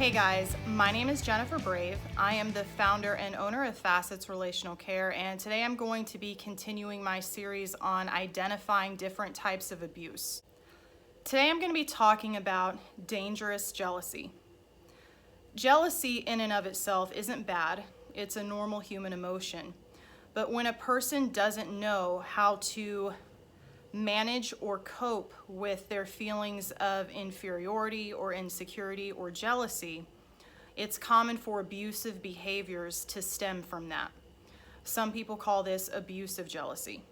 Hey guys, my name is Jennifer Brave. I am the founder and owner of Facets Relational Care, and today I'm going to be continuing my series on identifying different types of abuse. Today I'm going to be talking about dangerous jealousy. Jealousy in and of itself isn't bad. It's a normal human emotion. But when a person doesn't know how to manage or cope with their feelings of inferiority or insecurity or jealousy, it's common for abusive behaviors to stem from that. Some people call this abusive jealousy.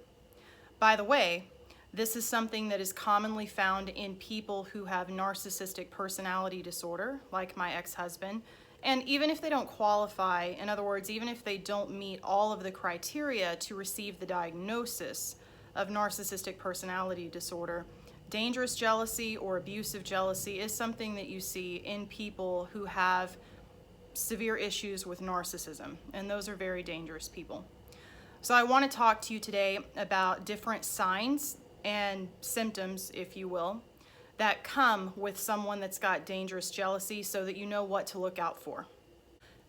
By the way, this is something that is commonly found in people who have narcissistic personality disorder, like my ex-husband. And even if they don't qualify, in other words, even if they don't meet all of the criteria to receive the diagnosis of narcissistic personality disorder, dangerous jealousy or abusive jealousy is something that you see in people who have severe issues with narcissism, and those are very dangerous people. So I want to talk to you today about different signs and symptoms, if you will, that come with someone that's got dangerous jealousy so that you know what to look out for.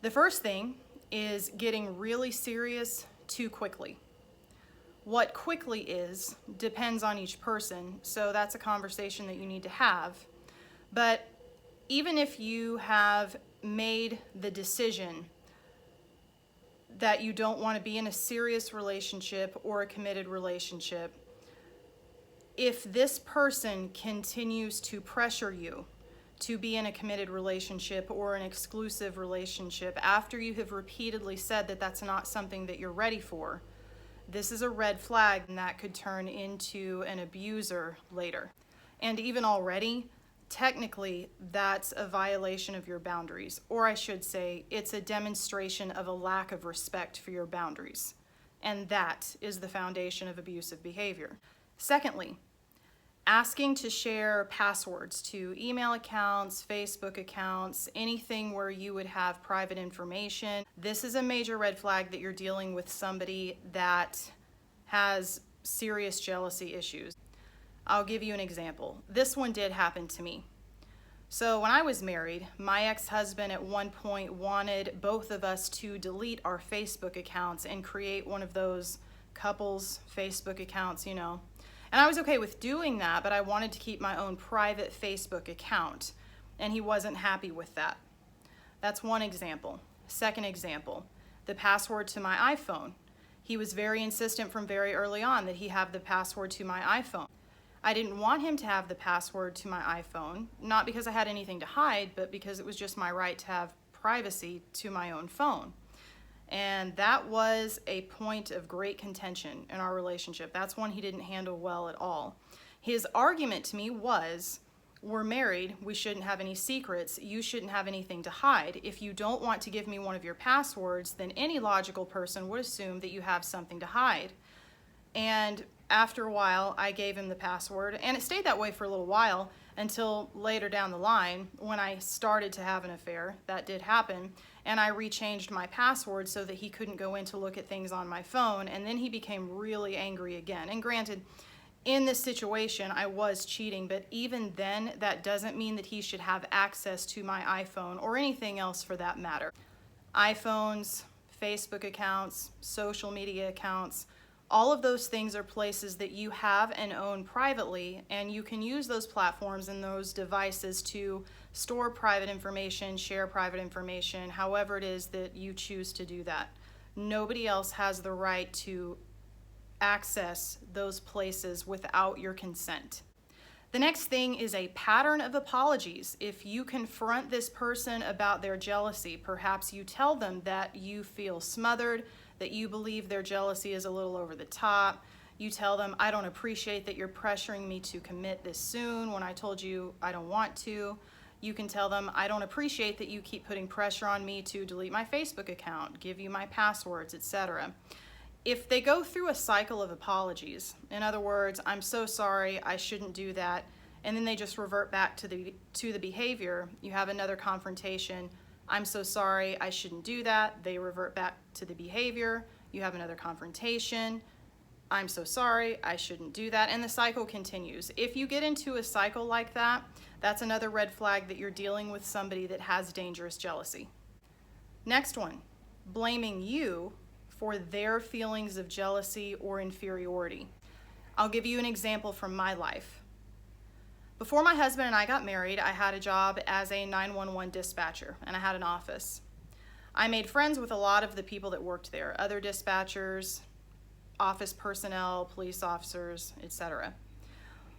The first thing is getting really serious too quickly. What quickly is depends on each person, so that's a conversation that you need to have. But even if you have made the decision that you don't want to be in a serious relationship or a committed relationship, if this person continues to pressure you to be in a committed relationship or an exclusive relationship after you have repeatedly said that that's not something that you're ready for, this is a red flag, and that could turn into an abuser later. And even already, technically, that's a violation of your boundaries. Or I should say, it's a demonstration of a lack of respect for your boundaries. And that is the foundation of abusive behavior. Secondly, asking to share passwords to email accounts, Facebook accounts, anything where you would have private information. This is a major red flag that you're dealing with somebody that has serious jealousy issues. I'll give you an example. This one did happen to me. So when I was married, my ex-husband at one point wanted both of us to delete our Facebook accounts and create one of those couples Facebook accounts, you know. And I was okay with doing that, but I wanted to keep my own private Facebook account, and he wasn't happy with that. That's one example. Second example, the password to my iPhone. He was very insistent from very early on that he have the password to my iPhone. I didn't want him to have the password to my iPhone, not because I had anything to hide, but because it was just my right to have privacy to my own phone. And that was a point of great contention in our relationship. That's one he didn't handle well at all. His argument to me was, we're married, we shouldn't have any secrets, you shouldn't have anything to hide. If you don't want to give me one of your passwords, then any logical person would assume that you have something to hide. And after a while, I gave him the password, and it stayed that way for a little while until later down the line when I started to have an affair. That did happen, and I rechanged my password so that he couldn't go in to look at things on my phone, and then he became really angry again. And granted, in this situation, I was cheating, but even then, that doesn't mean that he should have access to my iPhone or anything else for that matter. iPhones, Facebook accounts, social media accounts, all of those things are places that you have and own privately, and you can use those platforms and those devices to store private information, share private information, however it is that you choose to do that. Nobody else has the right to access those places without your consent. The next thing is a pattern of apologies. If you confront this person about their jealousy, perhaps you tell them that you feel smothered, that you believe their jealousy is a little over the top. You tell them, I don't appreciate that you're pressuring me to commit this soon when I told you I don't want to. You can tell them, I don't appreciate that you keep putting pressure on me to delete my Facebook account, give you my passwords, etc. If they go through a cycle of apologies, in other words, I'm so sorry, I shouldn't do that, and then they just revert back to the behavior, you have another confrontation. I'm so sorry, I shouldn't do that. They revert back to the behavior. You have another confrontation. I'm so sorry, I shouldn't do that, and the cycle continues. If you get into a cycle like that, that's another red flag that you're dealing with somebody that has dangerous jealousy. Next one, blaming you for their feelings of jealousy or inferiority. I'll give you an example from my life. Before my husband and I got married, I had a job as a 911 dispatcher, and I had an office. I made friends with a lot of the people that worked there, other dispatchers, office personnel, police officers, etc.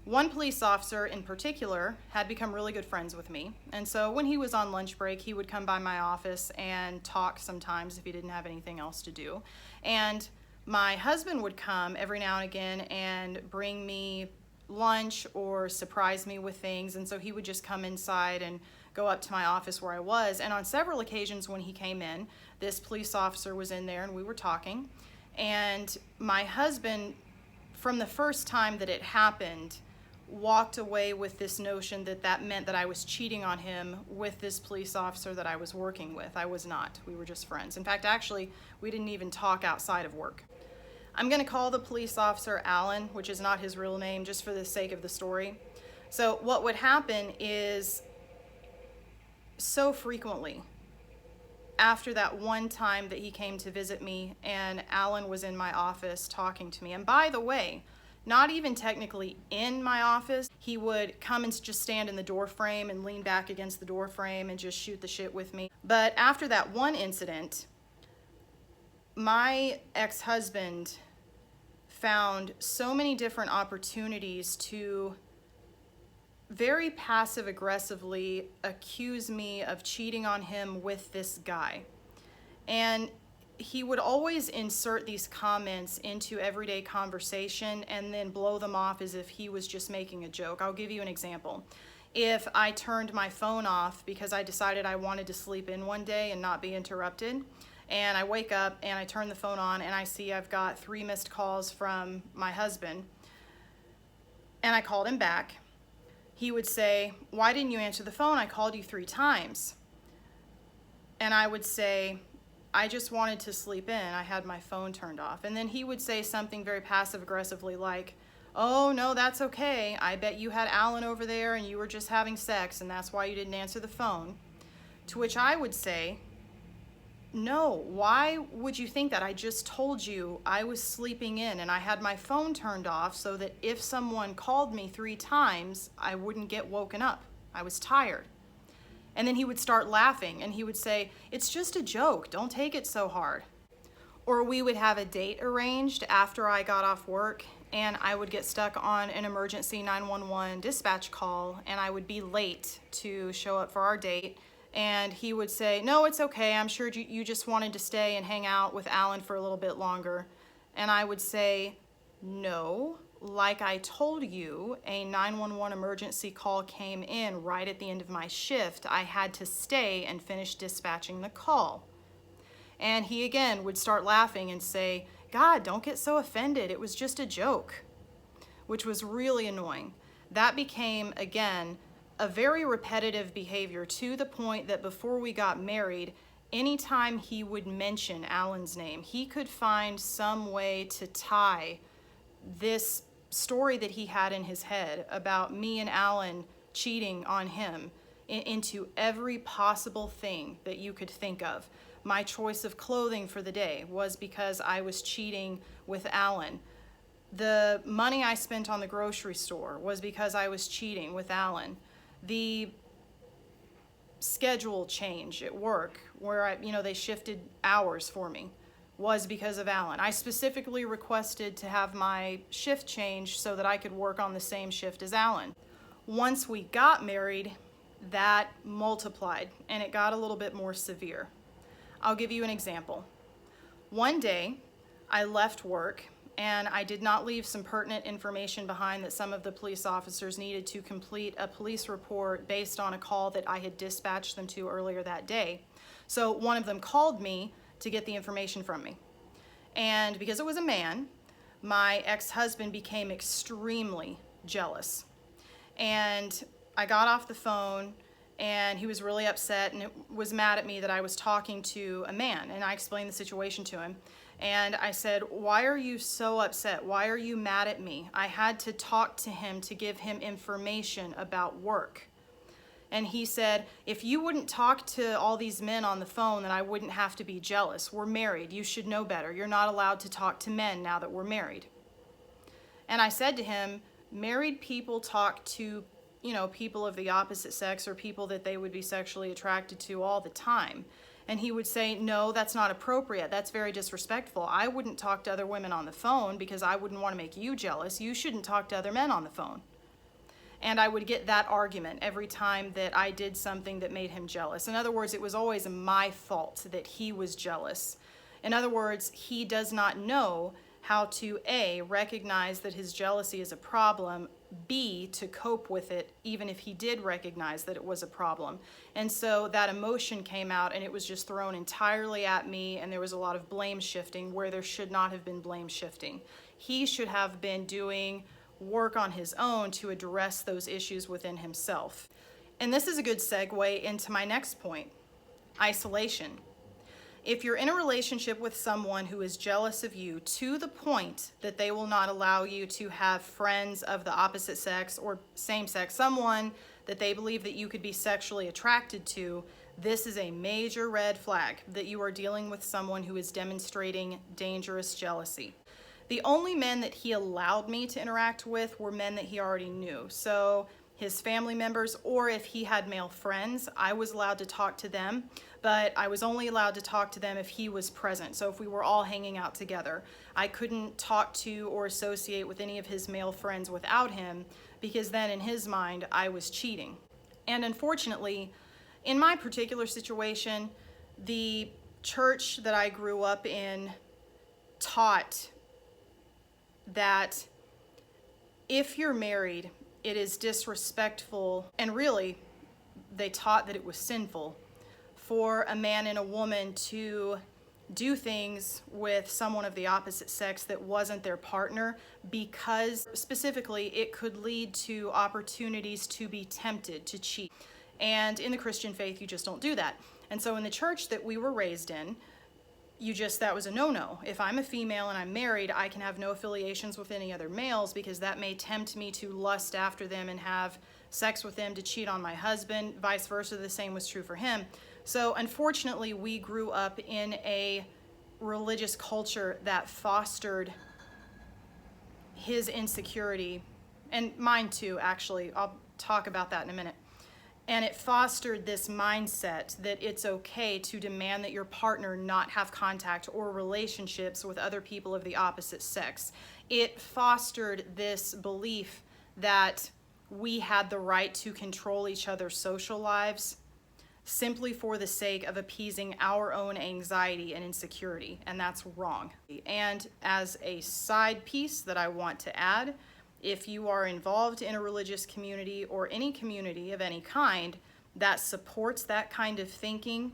One police officer in particular had become really good friends with me, and so when he was on lunch break, he would come by my office and talk sometimes if he didn't have anything else to do. And my husband would come every now and again and bring me lunch or surprise me with things, and so he would just come inside and go up to my office where I was. And on several occasions when he came in, this police officer was in there and we were talking, and my husband, from the first time that it happened, walked away with this notion that that meant that I was cheating on him with this police officer that I was working with. I was not. We were just friends. In fact, actually, we didn't even talk outside of work. I'm going to call the police officer Alan, which is not his real name, just for the sake of the story. So what would happen is, so frequently, after that one time that he came to visit me and Alan was in my office talking to me, and by the way, not even technically in my office, he would come and just stand in the door frame and lean back against the door frame and just shoot the shit with me. But after that one incident, my ex-husband found so many different opportunities to very passive aggressively accuse me of cheating on him with this guy. And he would always insert these comments into everyday conversation and then blow them off as if he was just making a joke. I'll give you an example. If I turned my phone off because I decided I wanted to sleep in one day and not be interrupted, and I wake up and I turn the phone on and I see I've got 3 missed calls from my husband, and I called him back, he would say, "Why didn't you answer the phone? I called you 3 times. And I would say, "I just wanted to sleep in. I had my phone turned off." And then he would say something very passive aggressively like, "Oh, no, that's okay. I bet you had Alan over there and you were just having sex and that's why you didn't answer the phone." To which I would say, "No, why would you think that? I just told you I was sleeping in and I had my phone turned off so that if someone called me 3 times, I wouldn't get woken up. I was tired." And then he would start laughing and he would say, "It's just a joke. Don't take it so hard." Or we would have a date arranged after I got off work and I would get stuck on an emergency 911 dispatch call and I would be late to show up for our date. And he would say, "No, it's okay. I'm sure you just wanted to stay and hang out with Alan for a little bit longer." And I would say, "No, like I told you, a 911 emergency call came in right at the end of my shift. I had to stay and finish dispatching the call." And he again would start laughing and say, "God, don't get so offended. It was just a joke," which was really annoying. That became, again, a very repetitive behavior to the point that before we got married, anytime he would mention Alan's name, he could find some way to tie this story that he had in his head about me and Alan cheating on him into every possible thing that you could think of. My choice of clothing for the day was because I was cheating with Alan. The money I spent on the grocery store was because I was cheating with Alan. The schedule change at work where they shifted hours for me was because of Alan. I specifically requested to have my shift changed so that I could work on the same shift as Alan. Once we got married, that multiplied and it got a little bit more severe. I'll give you an example. One day, I left work and I did not leave some pertinent information behind that some of the police officers needed to complete a police report based on a call that I had dispatched them to earlier that day. So one of them called me to get the information from me. And because it was a man, my ex-husband became extremely jealous. And I got off the phone and he was really upset and was mad at me that I was talking to a man, and I explained the situation to him. And I said, why are you so upset? Why are you mad at me? I had to talk to him to give him information about work. And he said, if you wouldn't talk to all these men on the phone, then I wouldn't have to be jealous. We're married. You should know better. You're not allowed to talk to men now that we're married. And I said to him, married people talk to, people of the opposite sex or people that they would be sexually attracted to all the time. And he would say, no, that's not appropriate. That's very disrespectful. I wouldn't talk to other women on the phone because I wouldn't want to make you jealous. You shouldn't talk to other men on the phone. And I would get that argument every time that I did something that made him jealous. In other words, it was always my fault that he was jealous. In other words, he does not know how to A, recognize that his jealousy is a problem, B, to cope with it, even if he did recognize that it was a problem. And so that emotion came out and it was just thrown entirely at me, and there was a lot of blame shifting where there should not have been blame shifting. He should have been doing work on his own to address those issues within himself. And this is a good segue into my next point, isolation. If you're in a relationship with someone who is jealous of you to the point that they will not allow you to have friends of the opposite sex or same sex, someone that they believe that you could be sexually attracted to, this is a major red flag that you are dealing with someone who is demonstrating dangerous jealousy. The only men that he allowed me to interact with were men that he already knew. So his family members, or if he had male friends, I was allowed to talk to them, but I was only allowed to talk to them if he was present. So if we were all hanging out together, I couldn't talk to or associate with any of his male friends without him, because then in his mind, I was cheating. And unfortunately, in my particular situation, the church that I grew up in taught that if you're married, it is disrespectful, and really, they taught that it was sinful for a man and a woman to do things with someone of the opposite sex that wasn't their partner, because specifically it could lead to opportunities to be tempted to cheat. And in the Christian faith, you just don't do that. And so in the church that we were raised in, that was a no-no. If I'm a female and I'm married, I can have no affiliations with any other males because that may tempt me to lust after them and have sex with them to cheat on my husband. Vice versa, the same was true for him. So unfortunately, we grew up in a religious culture that fostered his insecurity, and mine too, actually. I'll talk about that in a minute. And it fostered this mindset that it's okay to demand that your partner not have contact or relationships with other people of the opposite sex. It fostered this belief that we had the right to control each other's social lives simply for the sake of appeasing our own anxiety and insecurity, and that's wrong. And as a side piece that I want to add, if you are involved in a religious community or any community of any kind that supports that kind of thinking,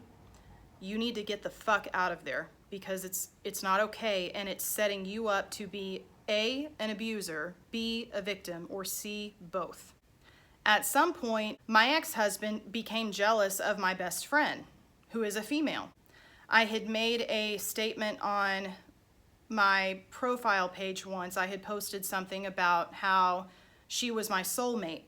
you need to get the fuck out of there, because it's not okay, and it's setting you up to be A, an abuser, B, a victim, or C, both. At some point, my ex-husband became jealous of my best friend, who is a female. I had made a statement on my profile page once. I had posted something about how she was my soulmate,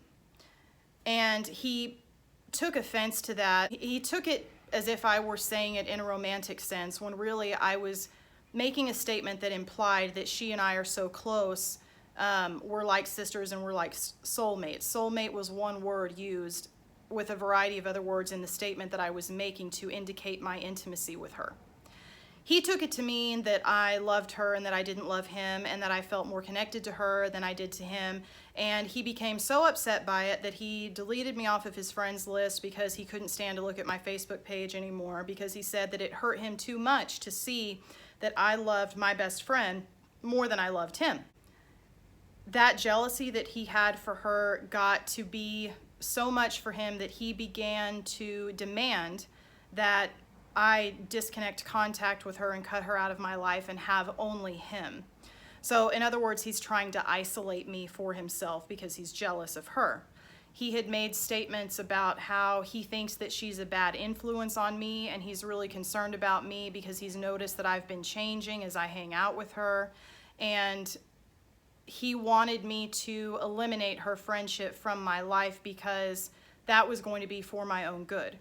and he took offense to that. He took it as if I were saying it in a romantic sense, when really I was making a statement that implied that she and I are so close, we're like sisters and we're like soulmates. Soulmate was one word used with a variety of other words in the statement that I was making to indicate my intimacy with her. He took it to mean that I loved her and that I didn't love him, and that I felt more connected to her than I did to him. And he became so upset by it that he deleted me off of his friends list because he couldn't stand to look at my Facebook page anymore, because he said that it hurt him too much to see that I loved my best friend more than I loved him. That jealousy that he had for her got to be so much for him that he began to demand that I disconnect contact with her and cut her out of my life and have only him. So in other words, he's trying to isolate me for himself because he's jealous of her. He had made statements about how he thinks that she's a bad influence on me, and he's really concerned about me because he's noticed that I've been changing as I hang out with her. And he wanted me to eliminate her friendship from my life because that was going to be for my own good.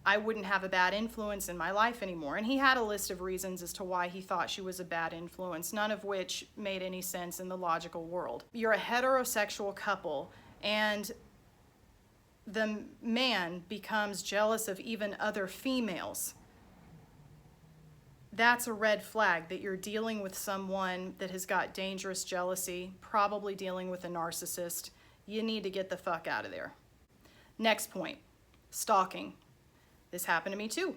I wouldn't have a bad influence in my life anymore. And he had a list of reasons as to why he thought she was a bad influence, none of which made any sense in the logical world. You're a heterosexual couple, and the man becomes jealous of even other females. That's a red flag that you're dealing with someone that has got dangerous jealousy, probably dealing with a narcissist. You need to get the fuck out of there. Next point, stalking. This happened to me too.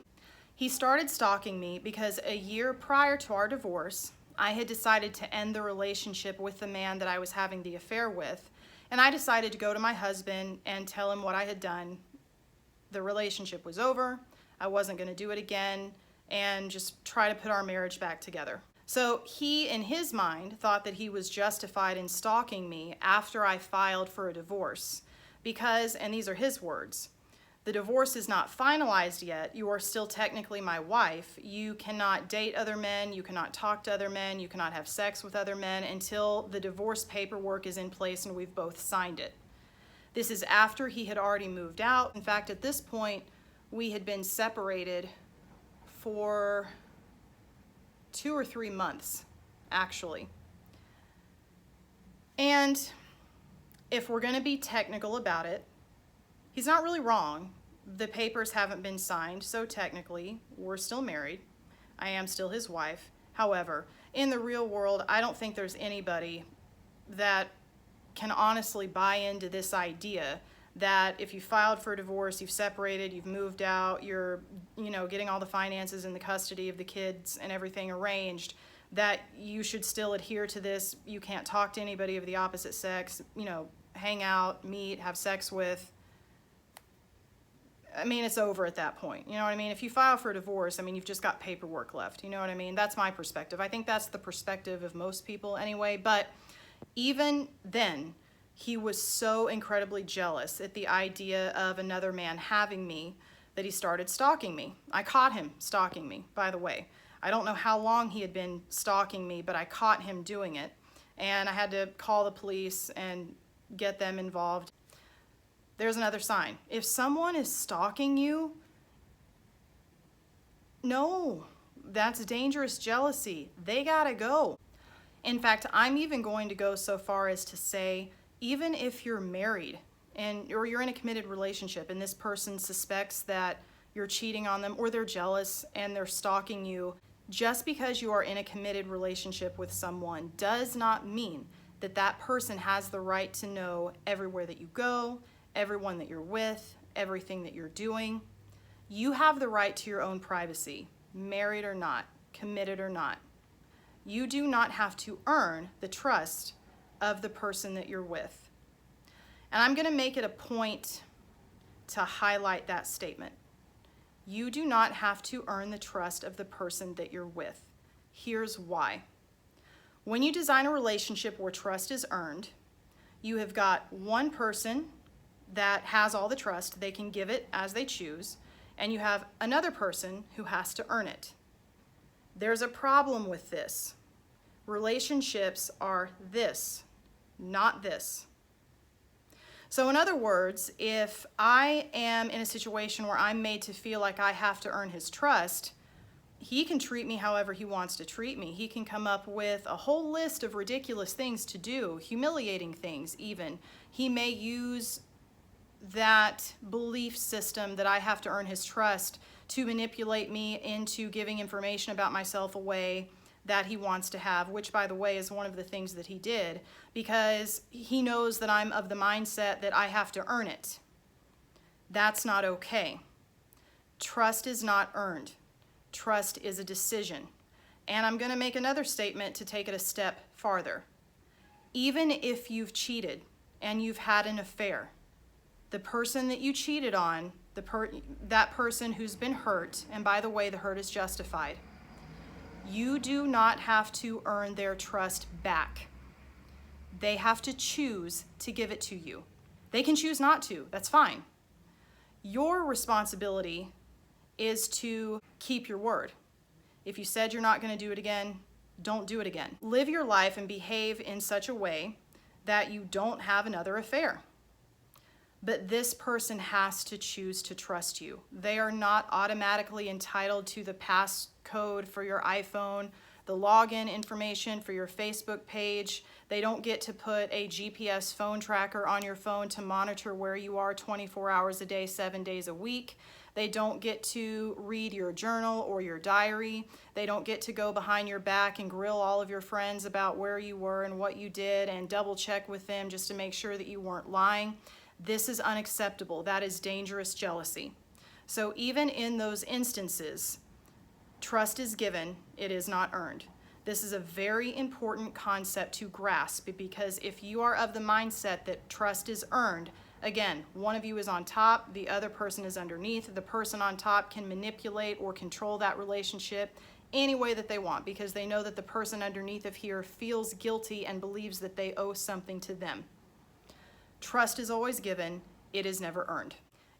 He started stalking me because a year prior to our divorce, I had decided to end the relationship with the man that I was having the affair with. And I decided to go to my husband and tell him what I had done. The relationship was over. I wasn't going to do it again, and just try to put our marriage back together. So he, in his mind, thought that he was justified in stalking me after I filed for a divorce because, and these are his words, the divorce is not finalized yet. You are still technically my wife. You cannot date other men. You cannot talk to other men. You cannot have sex with other men until the divorce paperwork is in place and we've both signed it. This is after he had already moved out. In fact, at this point, we had been separated for 2 or 3 months, actually. And if we're going to be technical about it, he's not really wrong. The papers haven't been signed, so technically we're still married. I am still his wife. However, in the real world, I don't think there's anybody that can honestly buy into this idea that if you filed for a divorce, you've separated, you've moved out, you're, getting all the finances and the custody of the kids and everything arranged, that you should still adhere to this. You can't talk to anybody of the opposite sex, hang out, meet, have sex with. I mean, it's over at that point. You know what I mean? If you file for a divorce, you've just got paperwork left. You know what I mean? That's my perspective. I think that's the perspective of most people anyway. But even then, he was so incredibly jealous at the idea of another man having me that he started stalking me. I caught him stalking me, by the way. I don't know how long he had been stalking me, but I caught him doing it. And I had to call the police and get them involved. There's another sign. If someone is stalking you, no, that's dangerous jealousy. They gotta go. In fact, I'm even going to go so far as to say, even if you're married or you're in a committed relationship and this person suspects that you're cheating on them or they're jealous and they're stalking you, just because you are in a committed relationship with someone does not mean that that person has the right to know everywhere that you go, everyone that you're with, everything that you're doing. You have the right to your own privacy, married or not, committed or not. You do not have to earn the trust of the person that you're with. And I'm going to make it a point to highlight that statement. You do not have to earn the trust of the person that you're with. Here's why. When you design a relationship where trust is earned, you have got one person that has all the trust, they can give it as they choose, and you have another person who has to earn it. There's a problem with this. Relationships are this, not this. So in other words, if I am in a situation where I'm made to feel like I have to earn his trust, he can treat me however he wants to treat me. He can come up with a whole list of ridiculous things to do, humiliating things even. He may use that belief system that I have to earn his trust to manipulate me into giving information about myself away that he wants to have, which, by the way, is one of the things that he did, because he knows that I'm of the mindset that I have to earn it. That's not okay. Trust is not earned. Trust is a decision. And I'm going to make another statement to take it a step farther. Even if you've cheated and you've had an affair, the person that you cheated on, that person who's been hurt, and by the way, the hurt is justified, you do not have to earn their trust back. They have to choose to give it to you. They can choose not to. That's fine. Your responsibility is to keep your word. If you said you're not going to do it again, don't do it again. Live your life and behave in such a way that you don't have another affair. But this person has to choose to trust you. They are not automatically entitled to the passcode for your iPhone, the login information for your Facebook page. They don't get to put a GPS phone tracker on your phone to monitor where you are 24 hours a day, 7 days a week. They don't get to read your journal or your diary. They don't get to go behind your back and grill all of your friends about where you were and what you did and double check with them just to make sure that you weren't lying. This is unacceptable. That is dangerous jealousy. So even in those instances, trust is given, it is not earned. This is a very important concept to grasp, because if you are of the mindset that trust is earned, again, one of you is on top, the other person is underneath. The person on top can manipulate or control that relationship any way that they want, because they know that the person underneath of here feels guilty and believes that they owe something to them. Trust is always given, it is never earned.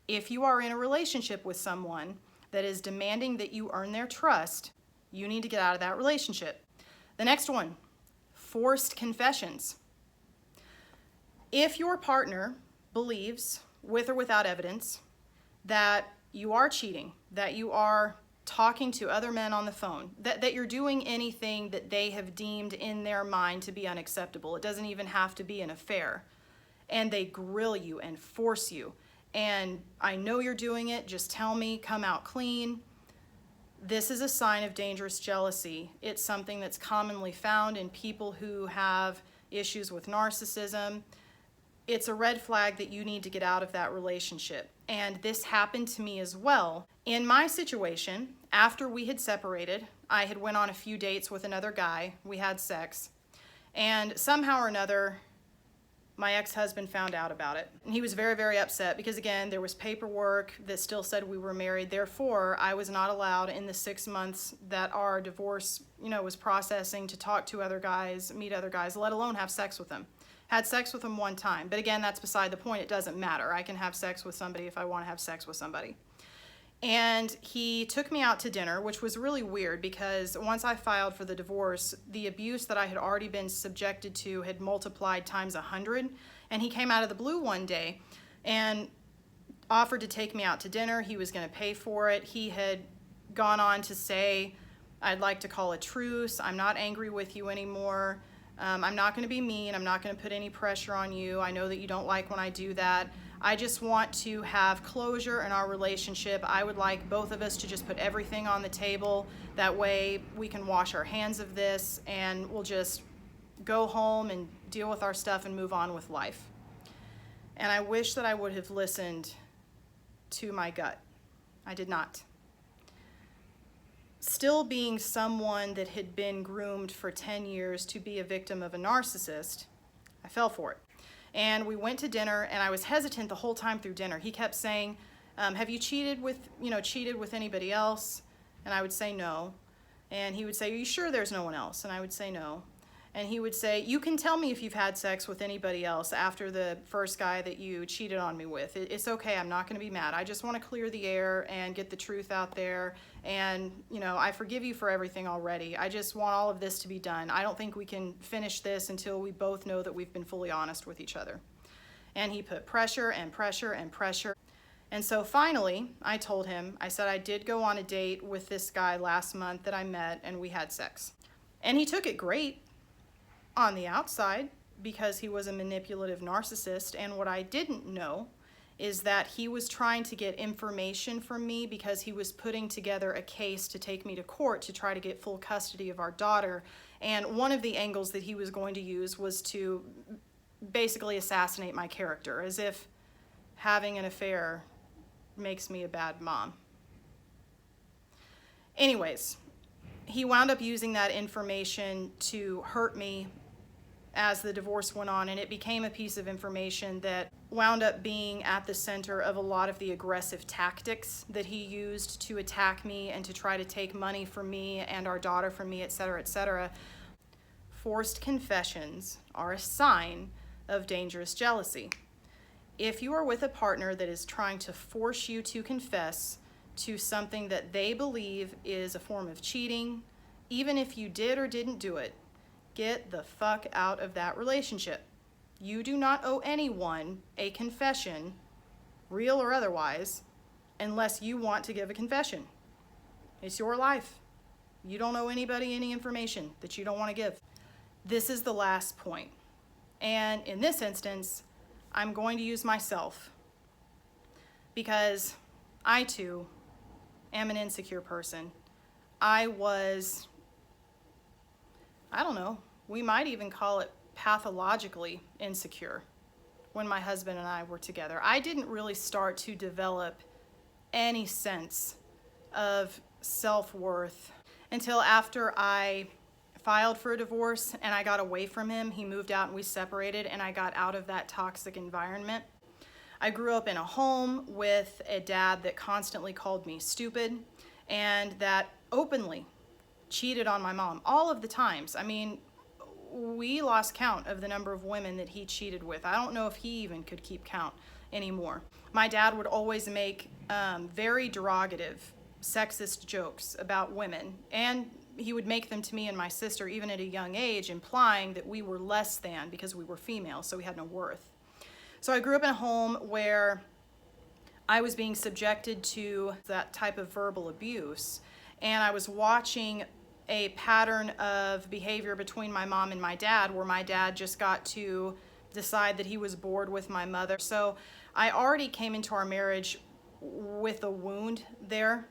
If you are in a relationship with someone that is demanding that you earn their trust, you need to get out of that relationship. The next one, forced confessions. If your partner believes, with or without evidence, that you are cheating, that you are talking to other men on the phone, that you're doing anything that they have deemed in their mind to be unacceptable, it doesn't even have to be an affair, and they grill you and force you, and I know you're doing it, just tell me, come out clean. This is a sign of dangerous jealousy. It's something that's commonly found in people who have issues with narcissism. It's a red flag that you need to get out of that relationship. And this happened to me as well. In my situation, after we had separated, I had went on a few dates with another guy. We had sex. And somehow or another, my ex-husband found out about it. And he was very, very upset because, again, there was paperwork that still said we were married. Therefore, I was not allowed in the 6 months that our divorce, was processing to talk to other guys, meet other guys, let alone have sex with them. Had sex with him one time. But again, that's beside the point. It doesn't matter. I can have sex with somebody if I want to have sex with somebody. And he took me out to dinner, which was really weird because once I filed for the divorce, the abuse that I had already been subjected to had multiplied times 100. And he came out of the blue one day and offered to take me out to dinner. He was going to pay for it. He had gone on to say, I'd like to call a truce. I'm not angry with you anymore. I'm not going to be mean. I'm not going to put any pressure on you. I know that you don't like when I do that. I just want to have closure in our relationship. I would like both of us to just put everything on the table. That way we can wash our hands of this and we'll just go home and deal with our stuff and move on with life. And I wish that I would have listened to my gut. I did not. Still being someone that had been groomed for 10 years to be a victim of a narcissist, I fell for it. And we went to dinner, and I was hesitant the whole time through dinner. He kept saying, have you cheated with anybody else? And I would say no. And he would say, are you sure there's no one else? And I would say no. And he would say, you can tell me if you've had sex with anybody else after the first guy that you cheated on me with. It's okay, I'm not gonna be mad. I just wanna clear the air and get the truth out there. And I forgive you for everything already. I just want all of this to be done. I don't think we can finish this until we both know that we've been fully honest with each other. And he put pressure and pressure and pressure. And so finally, I told him, I said I did go on a date with this guy last month that I met and we had sex. And he took it great on the outside because he was a manipulative narcissist. And what I didn't know is that he was trying to get information from me because he was putting together a case to take me to court to try to get full custody of our daughter. And one of the angles that he was going to use was to basically assassinate my character, as if having an affair makes me a bad mom. Anyways, he wound up using that information to hurt me as the divorce went on, and it became a piece of information that wound up being at the center of a lot of the aggressive tactics that he used to attack me and to try to take money from me and our daughter from me, etc., etc. Forced confessions are a sign of dangerous jealousy. If you are with a partner that is trying to force you to confess to something that they believe is a form of cheating, even if you did or didn't do it, get the fuck out of that relationship. You do not owe anyone a confession, real or otherwise, unless you want to give a confession. It's your life. You don't owe anybody any information that you don't want to give. This is the last point. And in this instance, I'm going to use myself because I too am an insecure person. I don't know, we might even call it pathologically insecure when my husband and I were together. I didn't really start to develop any sense of self-worth until after I filed for a divorce and I got away from him. He moved out and we separated, and I got out of that toxic environment. I grew up in a home with a dad that constantly called me stupid and that openly cheated on my mom all of the times. I mean, we lost count of the number of women that he cheated with. I don't know if he even could keep count anymore. My dad would always make very derogative, sexist jokes about women, and he would make them to me and my sister even at a young age, implying that we were less than because we were female, so we had no worth. So I grew up in a home where I was being subjected to that type of verbal abuse, and I was watching a pattern of behavior between my mom and my dad where my dad just got to decide that he was bored with my mother. So I already came into our marriage with a wound there,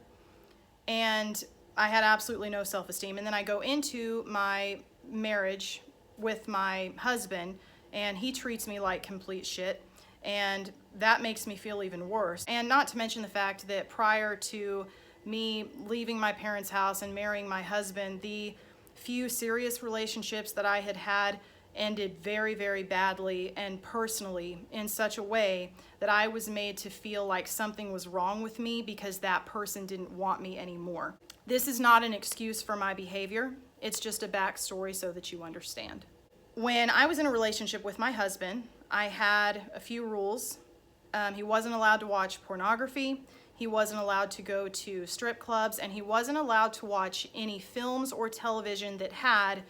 and I had absolutely no self-esteem. And then I go into my marriage with my husband, and he treats me like complete shit, and that makes me feel even worse. And not to mention the fact that prior to me leaving my parents' house and marrying my husband, the few serious relationships that I had had ended very, very badly and personally in such a way that I was made to feel like something was wrong with me because that person didn't want me anymore. This is not an excuse for my behavior. It's just a backstory so that you understand. When I was in a relationship with my husband, I had a few rules. He wasn't allowed to watch pornography. He wasn't allowed to go to strip clubs, and he wasn't allowed to watch any films or television that had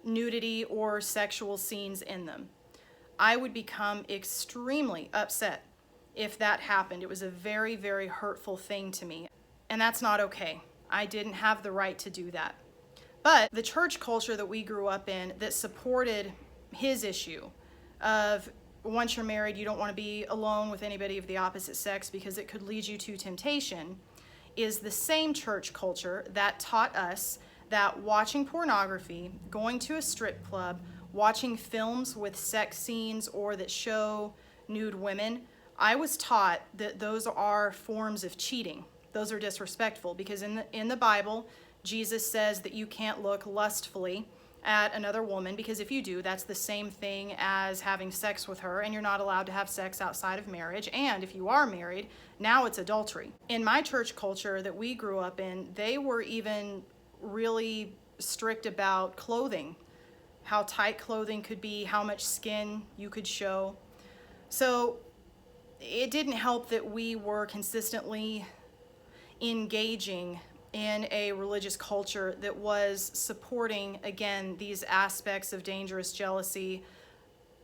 nudity or sexual scenes in them. I would become extremely upset if that happened. It was a very, very hurtful thing to me, and that's not okay. I didn't have the right to do that. But the church culture that we grew up in that supported his issue of once you're married, you don't want to be alone with anybody of the opposite sex because it could lead you to temptation, is the same church culture that taught us that watching pornography, going to a strip club, watching films with sex scenes or that show nude women, I was taught that those are forms of cheating. Those are disrespectful because in the Bible, Jesus says that you can't look lustfully at another woman, because if you do, that's the same thing as having sex with her, and you're not allowed to have sex outside of marriage. And if you are married, now it's adultery. In my church culture that we grew up in, they were even really strict about clothing, how tight clothing could be, how much skin you could show. So it didn't help that we were consistently engaging in a religious culture that was supporting, again, these aspects of dangerous jealousy,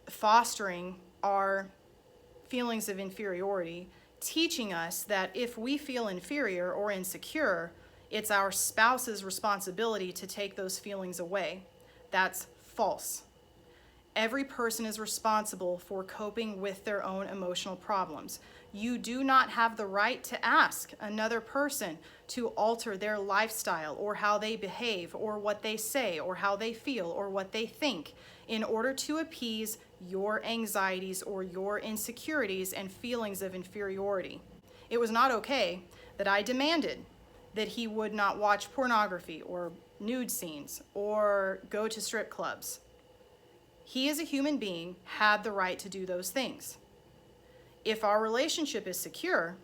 fostering our feelings of inferiority, teaching us that if we feel inferior or insecure, it's our spouse's responsibility to take those feelings away. That's false. Every person is responsible for coping with their own emotional problems. You do not have the right to ask another person to alter their lifestyle or how they behave or what they say or how they feel or what they think in order to appease your anxieties or your insecurities and feelings of inferiority. It was not okay that I demanded that he would not watch pornography or nude scenes or go to strip clubs. He, as a human being, had the right to do those things. If our relationship is secure,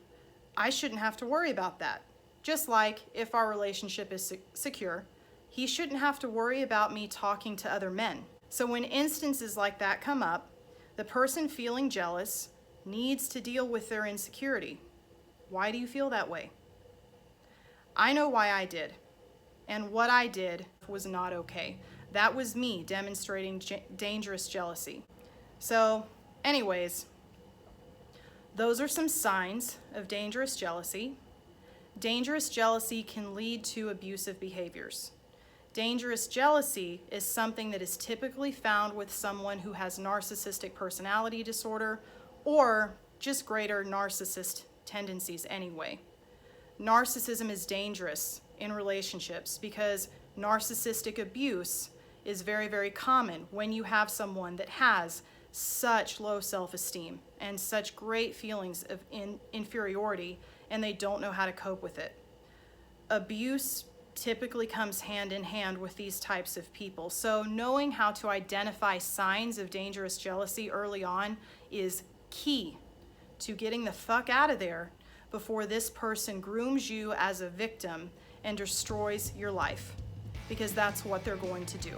I shouldn't have to worry about that. Just like if our relationship is secure, he shouldn't have to worry about me talking to other men. So when instances like that come up, the person feeling jealous needs to deal with their insecurity. Why do you feel that way? I know why I did, and what I did was not okay. That was me demonstrating dangerous jealousy. So, anyways, those are some signs of dangerous jealousy. Dangerous jealousy can lead to abusive behaviors. Dangerous jealousy is something that is typically found with someone who has narcissistic personality disorder or just greater narcissist tendencies anyway. Narcissism is dangerous in relationships because narcissistic abuse is very, very common when you have someone that has such low self-esteem and such great feelings of inferiority, and they don't know how to cope with it. Abuse typically comes hand in hand with these types of people. So knowing how to identify signs of dangerous jealousy early on is key to getting the fuck out of there before this person grooms you as a victim and destroys your life, because that's what they're going to do.